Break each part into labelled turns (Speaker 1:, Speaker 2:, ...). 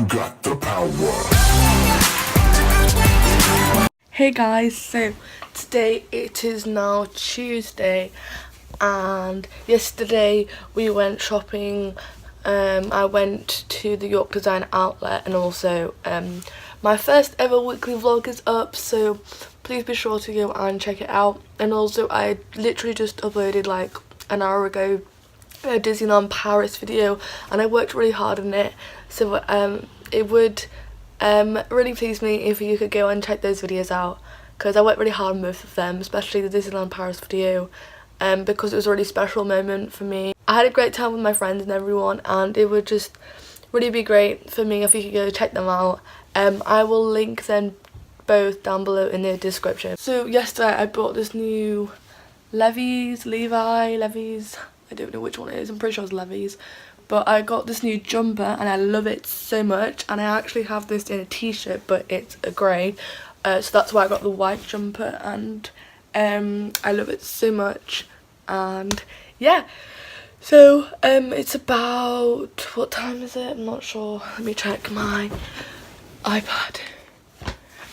Speaker 1: got the power.
Speaker 2: Hey guys, so today it is now Tuesday and yesterday we went shopping. I went to the York Design outlet, and also my first ever weekly vlog is up, so please be sure to go and check it out. And also I literally just uploaded like an hour ago a Disneyland Paris video, and I worked really hard on it, so it would really please me if you could go and check those videos out, because I worked really hard on both of them, especially the Disneyland Paris video, because it was a really special moment for me. I had a great time with my friends and everyone, and it would just really be great for me if you could go check them out. I will link them both down below in the description. So yesterday I bought this new Levi's, I don't know which one it is, I'm pretty sure it's Levi's, but I got this new jumper and I love it so much, and I actually have this in a t-shirt but it's a grey, so that's why I got the white jumper, and I love it so much. And yeah, so it's about, what time is it? I'm not sure, let me check my iPad.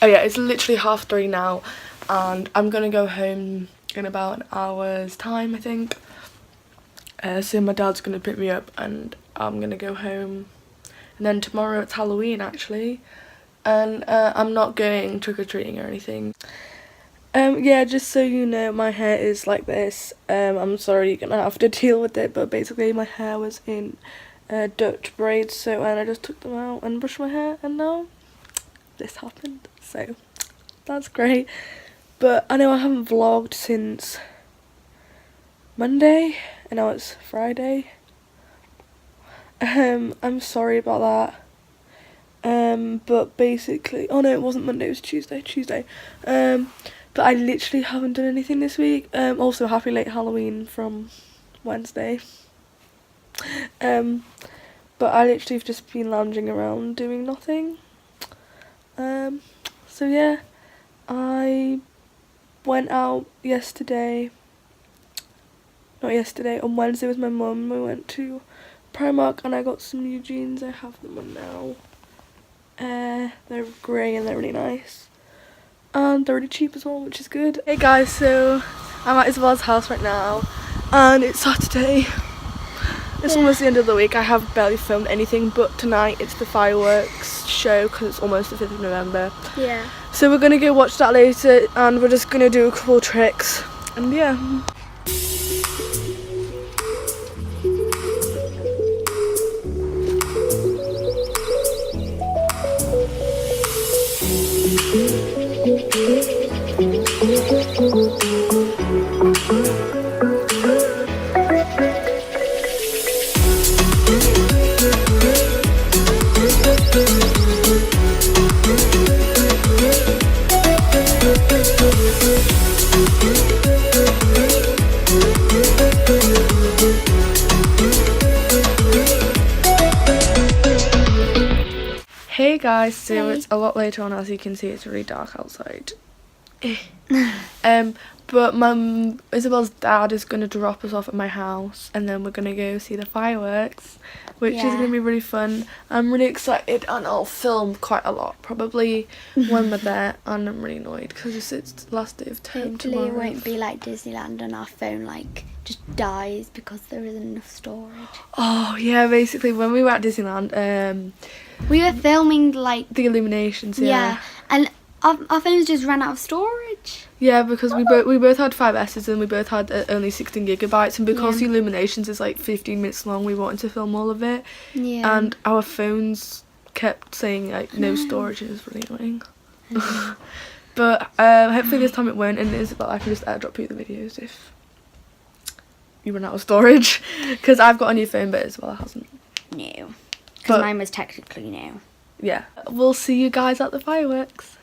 Speaker 2: Oh yeah, it's literally 3:30 now, and I'm gonna go home in about an hour's time, I think. So my dad's gonna pick me up and I'm gonna go home, and then tomorrow it's Halloween actually, and I'm not going trick-or-treating or anything. Yeah, just so you know, my hair is like this. I'm sorry you're gonna have to deal with it, but basically my hair was in Dutch braids, so, and I just took them out and brushed my hair, and now this happened, so that's great. But I know I haven't vlogged since Monday, and now it's Friday. I'm sorry about that. But basically, oh no, it wasn't Monday, it was Tuesday. But I literally haven't done anything this week. Also happy late Halloween from Wednesday. But I literally have just been lounging around doing nothing. So yeah, I went out on Wednesday with my mum. We went to Primark and I got some new jeans. I have them on now. They're grey and they're really nice, and they're really cheap as well, which is good. Hey guys, so I'm at Isabella's house right now and it's Saturday. It's almost the end of the week. I have barely filmed anything, but tonight it's the fireworks show because it's almost the 5th of November.
Speaker 3: Yeah.
Speaker 2: So we're gonna go watch that later, and we're just gonna do a couple tricks, and yeah. Hey guys, so it's a lot later on, as you can see it's really dark outside. But Isabella's dad is going to drop us off at my house, and then we're going to go see the fireworks, which is going to be really fun. I'm really excited, and I'll film quite a lot probably when we're there, and I'm really annoyed because it's the last day of term tomorrow.
Speaker 3: Hopefully it won't be like Disneyland and our phone like just dies because there isn't enough storage.
Speaker 2: Oh yeah, basically when we were at Disneyland,
Speaker 3: we were filming like
Speaker 2: the illuminations,
Speaker 3: yeah, and our phones just ran out of storage.
Speaker 2: Yeah, because we both had 5S's and we both had only 16 gigabytes, and because the illuminations is like 15 minutes long, we wanted to film all of it. Yeah. And our phones kept saying like no storage, and it was really annoying. But hopefully this time it won't, and Isabella, I can just airdrop you the videos if you run out of storage, because I've got a new phone but Isabella hasn't.
Speaker 3: No, because mine was technically new.
Speaker 2: Yeah. We'll see you guys at the fireworks.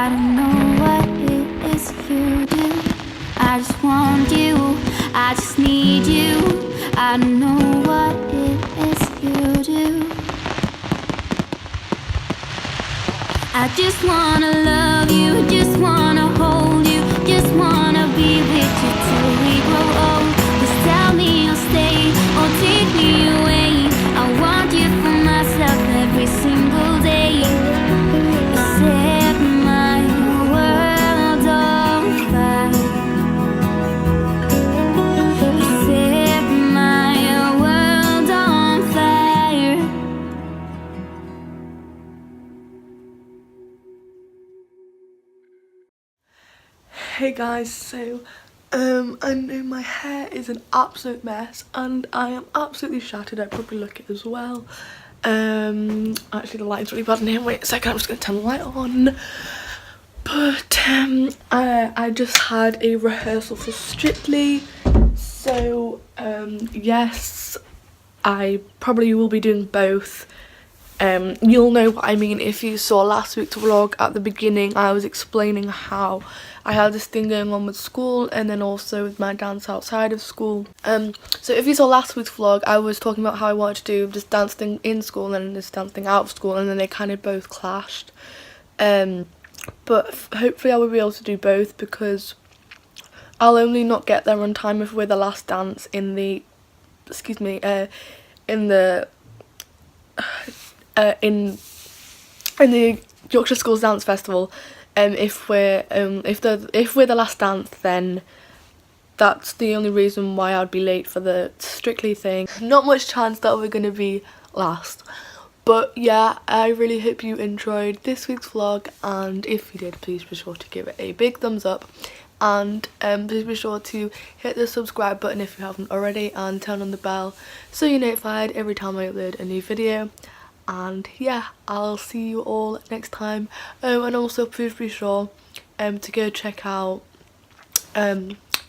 Speaker 3: I don't know what it is you do. I just want you, I just need you. I don't know what it is you do. I just wanna love you, just wanna hold you, just wanna be with you till we grow old. Just tell me you'll stay or take me away. I want you for myself every single day. You set my world on fire. You set my world on fire.
Speaker 2: Hey guys, so I know my hair is an absolute mess and I am absolutely shattered. I probably look it as well. Actually the light's really bad in here. Wait a second, I'm just gonna turn the light on. But I just had a rehearsal for Strictly, so yes, I probably will be doing both. You'll know what I mean if you saw last week's vlog. At the beginning I was explaining how I had this thing going on with school and then also with my dance outside of school. So if you saw last week's vlog, I was talking about how I wanted to do this dance thing in school and then this dance thing out of school, and then they kind of both clashed. But hopefully I will be able to do both, because I'll only not get there on time if we're the last dance in the in the Yorkshire Schools Dance Festival. If we're the last dance, then that's the only reason why I'd be late for the Strictly thing. Not much chance that we're gonna be last. But yeah, I really hope you enjoyed this week's vlog, and if you did, please be sure to give it a big thumbs up, and please be sure to hit the subscribe button if you haven't already, and turn on the bell so you're notified every time I upload a new video. And yeah, I'll see you all next time. And also please be sure to go check out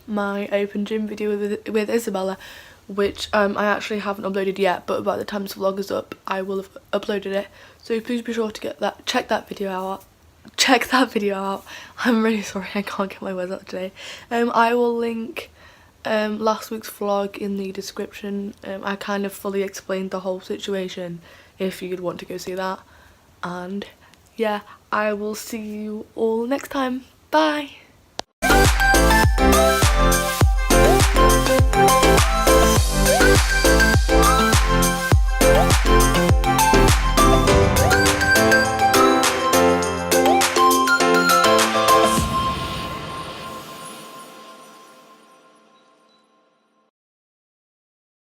Speaker 2: my open gym video with Isabella, which I actually haven't uploaded yet, but by the time this vlog is up I will have uploaded it, so please be sure to check that video out. I'm really sorry, I can't get my words out today. I will link last week's vlog in the description. I kind of fully explained the whole situation if you'd want to go see that. And yeah, I will see you all next time. Bye.